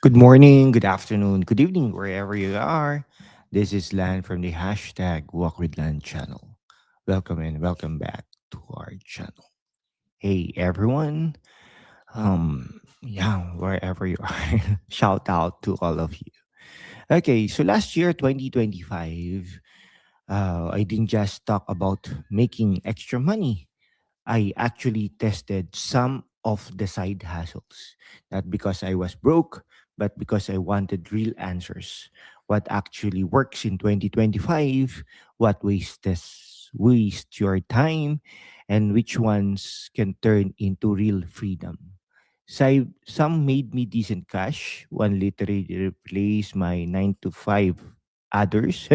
Good morning, good afternoon, good evening, wherever you are. This is Lan from the hashtag Walk with Lan channel. Welcome and welcome back to our channel. Hey everyone. Wherever you are, shout out to all of you. Okay, so last year, 2025, I didn't just talk about making extra money. I actually tested some of the side hustles, not because I was broke, but because I wanted real answers. What actually works in 2025, what waste your time, and which ones can turn into real freedom. Some made me decent cash. One literally replaced my 9 to 5 others.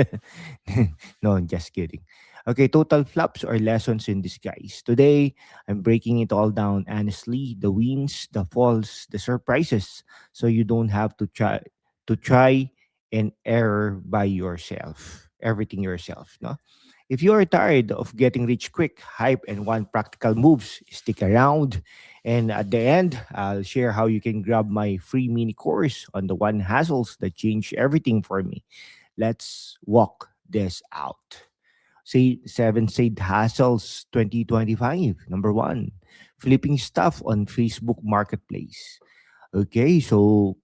No, I'm just kidding. Okay, total flops or lessons in disguise. Today, I'm breaking it all down honestly, the wins, the falls, the surprises, so you don't have to try and error by yourself. Everything yourself, no? If you are tired of getting rich quick, hype, and want practical moves, stick around. And at the end, I'll share how you can grab my free mini course on the one hassles that changed everything for me. Let's walk this out. Say seven Side Hassles 2025. Number one, flipping stuff on Facebook Marketplace. Okay, so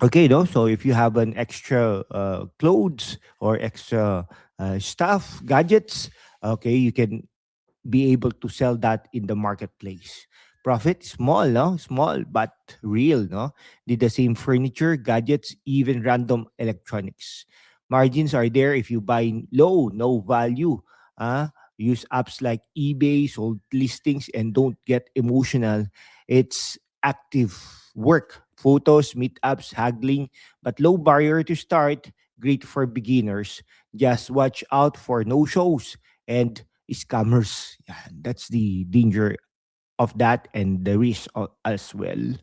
no, so if you have an extra clothes or extra stuff, gadgets, okay, you can be able to sell that in the marketplace. Profit small, no? Small but real, no? Did the same furniture, gadgets, even random electronics. Margins are there if you buy low, no value. Use apps like eBay, sold listings, and don't get emotional. It's active work, photos, meetups, haggling, but low barrier to start. Great for beginners. Just watch out for no shows and scammers. Yeah, that's the danger of that and the risk as well.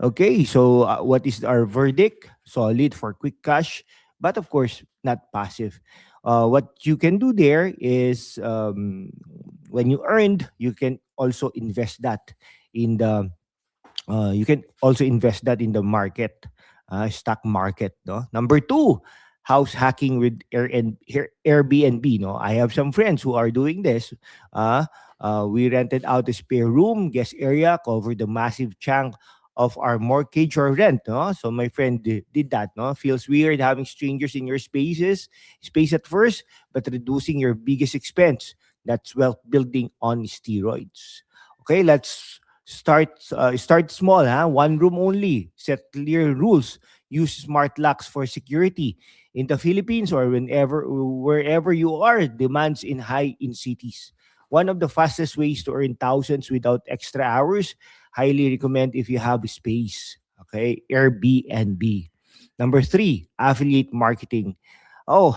Okay, so what is our verdict? Solid for quick cash, but of course not passive. What you can do there is when you earned, you can also invest that in the market, stock market. No, number two, house hacking with Airbnb. No, I have some friends who are doing this. Uh, we rented out a spare room, guest area, covered the massive chunk of our mortgage or rent. No, so my friend did that. No, feels weird having strangers in your space at first, but reducing your biggest expense. That's wealth building on steroids. Okay, let's start small, huh? One room only. Set clear rules. Use smart locks for security. In the Philippines or wherever you are, demands in high in cities. One of the fastest ways to earn thousands without extra hours. Highly recommend if you have space. Okay, Airbnb. Number three, affiliate marketing. Oh,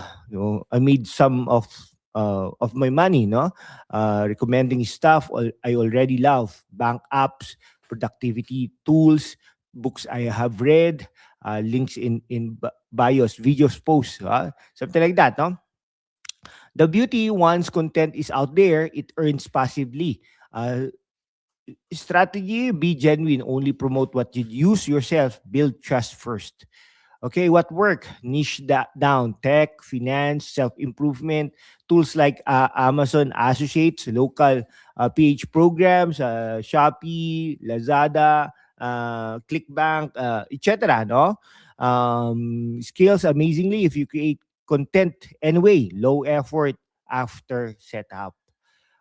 I made some of my money, no? Recommending stuff I already love, bank apps, productivity tools, books I have read, links in bios, videos, posts, something like that, no? The beauty once content is out there, it earns passively. Strategy: be genuine, only promote what you use yourself, build trust first. Okay, what work? Niche that down. Tech, finance, self-improvement, tools like Amazon Associates, local PH programs, Shopee, Lazada, ClickBank, etc. No? Scales amazingly if you create content anyway. Low effort after setup.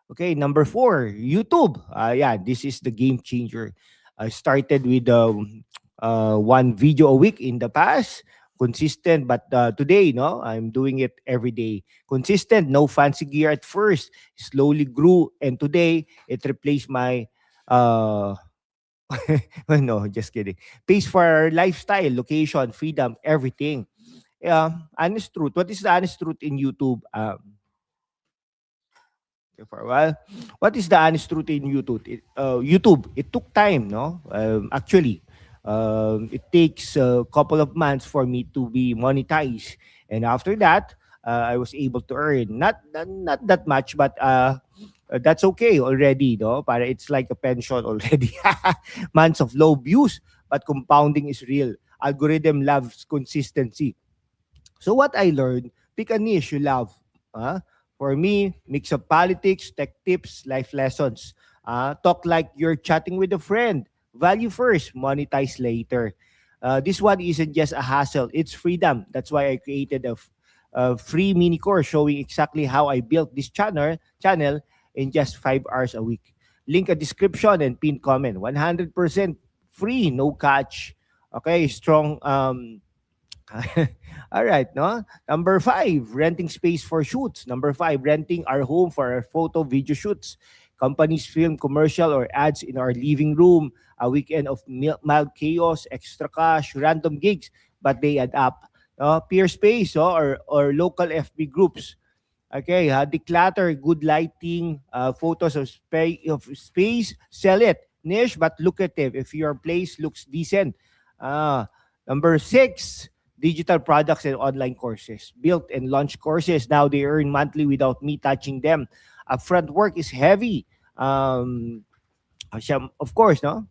Okay, number four, YouTube. Yeah, this is the game changer. I started with one video a week in the past, consistent, but today, no, I'm doing it every day. Consistent, no fancy gear at first, slowly grew, and today it replaced my uh no, just kidding. Pays for lifestyle, location, freedom, everything. Honest truth. What is the honest truth in YouTube? Okay, for a while. What is the honest truth in YouTube? YouTube, it took time, no? Actually, it takes a couple of months for me to be monetized, and after that, I was able to earn not that much, but that's okay already, no? Para it's like a pension already. Months of low views, but compounding is real. Algorithm loves consistency. So what I learned, pick a niche you love. Uh, for me, mix of politics, tech tips, life lessons. Talk like you're chatting with a friend. Value first, monetize later. This one isn't just a hassle, it's freedom. That's why I created a free mini course showing exactly how I built this channel in just 5 hours a week. Link a description and pin comment. 100% free, no catch. Okay, strong all right, no? Number five, renting space for shoots. Number five, renting our home for our photo video shoots. Companies film commercial or ads in our living room, a weekend of mild chaos, extra cash, random gigs, but they add up. Peer space or local FB groups. Okay, declutter, good lighting, photos of space, sell it. Niche but lucrative if your place looks decent. Uh, Number six, digital products and online courses. Built and launched courses. Now they earn monthly without me touching them. Upfront work is heavy. Of course, no?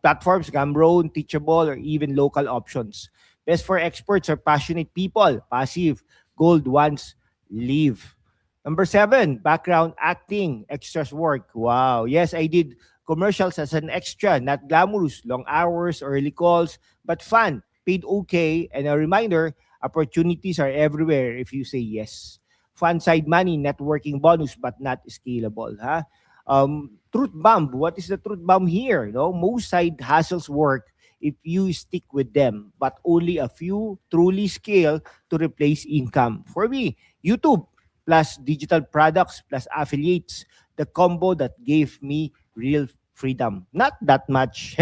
Platforms, Gumroad, Teachable, or even local options. Best for experts or passionate people. Passive, gold ones, leave. Number seven, background acting, extras work. Wow. Yes, I did commercials as an extra, not glamorous, long hours, early calls, but fun, paid okay. And a reminder, opportunities are everywhere if you say yes. Fun side money, networking bonus, but not scalable. Huh? Truth bomb. What is the truth bomb here? No, most side hustles work if you stick with them, but only a few truly scale to replace income. For me, YouTube plus digital products plus affiliates, the combo that gave me real freedom. Not that much.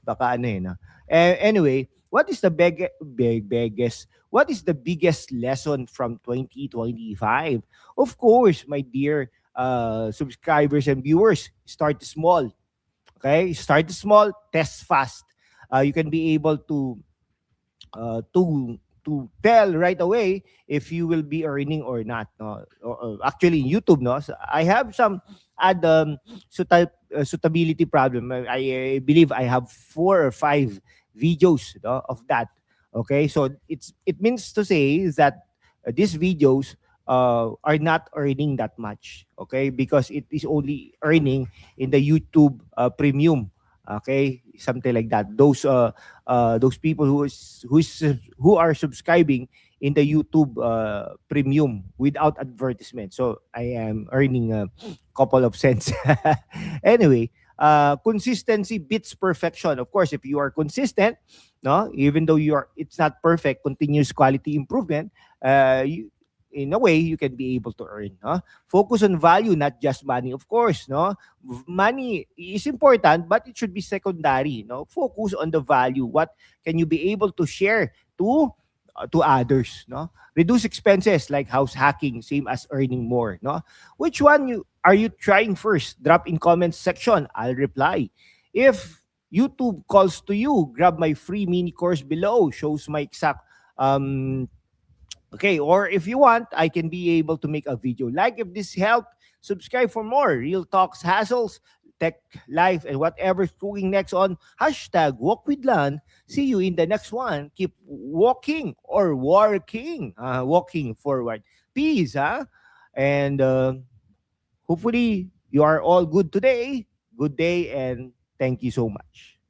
Baka ano eh, no? Anyway, what is the biggest what is the biggest lesson from 2025? Of course, my dear subscribers and viewers, start small. Okay, start small, test fast. You can be able to tell right away if you will be earning or not. No? Actually, in YouTube, no, so I have some ad suitability problem. I believe I have 4 or 5 videos, no, of that. Okay, so it means to say that these videos are not earning that much. Okay, because it is only earning in the YouTube premium. Okay, something like that. Those people who are subscribing in the YouTube premium without advertisement. So I am earning a couple of cents. Anyway, consistency beats perfection. Of course, if you are consistent, no, even though it's not perfect, continuous quality improvement, in a way you can be able to earn. No? Focus on value, not just money. Of course, no, money is important, but it should be secondary. No, focus on the value. What can you be able to share to others? No, reduce expenses like house hacking, same as earning more. No, which one you are you trying first? Drop in comments section. I'll reply. If YouTube calls to you, grab my free mini course below. Shows my exact okay, or if you want, I can be able to make a video. Like if this helped, subscribe for more real talks, hassles, tech, life, and whatever's cooking next on hashtag Walk with Lan. See you in the next one. Keep walking or working, walking forward. Peace, huh? And hopefully you are all good today. Good day, and thank you so much.